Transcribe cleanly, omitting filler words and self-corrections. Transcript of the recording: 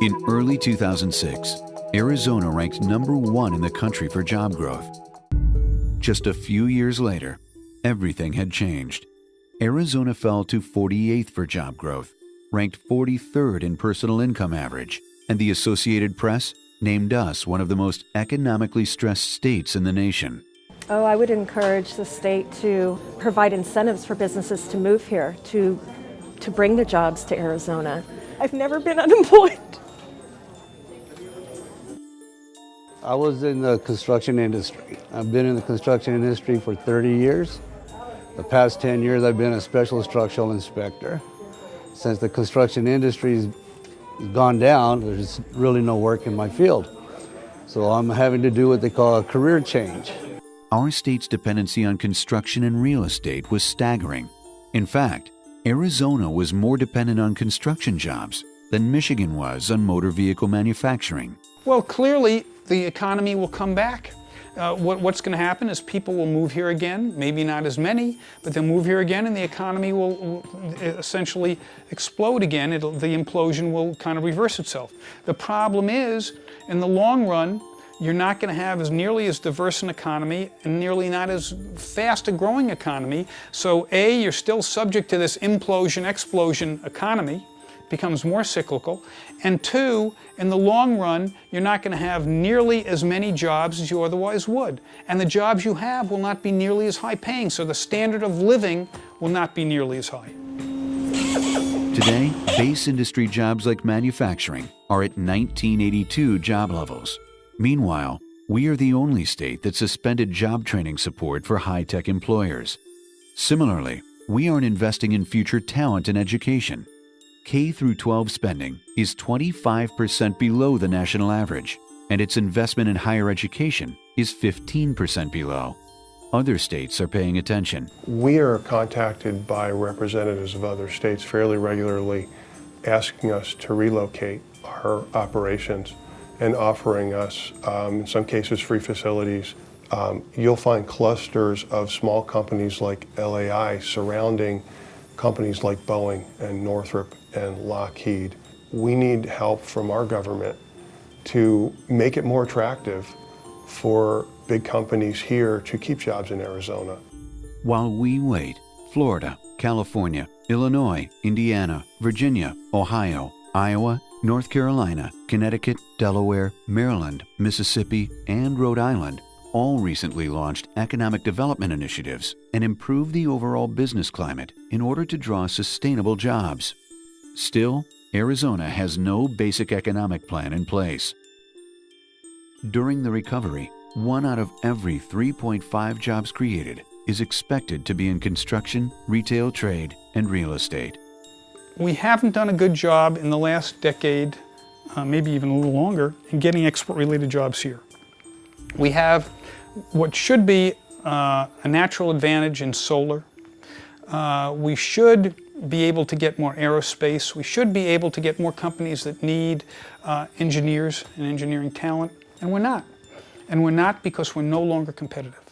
In early 2006, Arizona ranked #1 in the country for job growth. Just a few years later, everything had changed. Arizona fell to 48th for job growth, ranked 43rd in personal income average, and the Associated Press named us one of the most economically stressed states in the nation. Oh, I would encourage the state to provide incentives for businesses to move here, to bring the jobs to Arizona. I've never been unemployed. I was in the construction industry. I've been in the construction industry for 30 years. The past 10 years I've been a special structural inspector. Since the construction industry's gone down, there's really no work in my field. So I'm having to do what they call a career change. Our state's dependency on construction and real estate was staggering. In fact, Arizona was more dependent on construction jobs than Michigan was on motor vehicle manufacturing. Well, clearly the economy will come back. What's going to happen is people will move here again, maybe not as many, but they'll move here again and the economy will essentially explode again. The implosion will kind of reverse itself. The problem is, in the long run, you're not going to have as nearly as diverse an economy and nearly not as fast a growing economy. So A, you're still subject to this implosion-explosion economy, becomes more cyclical, and two, in the long run, you're not going to have nearly as many jobs as you otherwise would. And the jobs you have will not be nearly as high paying, so the standard of living will not be nearly as high. Today, base industry jobs like manufacturing are at 1982 job levels. Meanwhile, we are the only state that suspended job training support for high-tech employers. Similarly, we aren't investing in future talent and education. K-12 spending is 25% below the national average, and its investment in higher education is 15% below. Other states are paying attention. We are contacted by representatives of other states fairly regularly asking us to relocate our operations and offering us, in some cases, free facilities. You'll find clusters of small companies like LAI surrounding companies like Boeing and Northrop and Lockheed. We need help from our government to make it more attractive for big companies here to keep jobs in Arizona. While we wait, Florida, California, Illinois, Indiana, Virginia, Ohio, Iowa, North Carolina, Connecticut, Delaware, Maryland, Mississippi, and Rhode Island all recently launched economic development initiatives and improved the overall business climate in order to draw sustainable jobs. Still, Arizona has no basic economic plan in place. During the recovery, 1 out of every 3.5 jobs created is expected to be in construction, retail trade, and real estate. We haven't done a good job in the last decade, maybe even a little longer, in getting export-related jobs here. We have what should be a natural advantage in solar. We should be able to get more aerospace. We should be able to get more companies that need engineers and engineering talent, and we're not. And we're not because we're no longer competitive.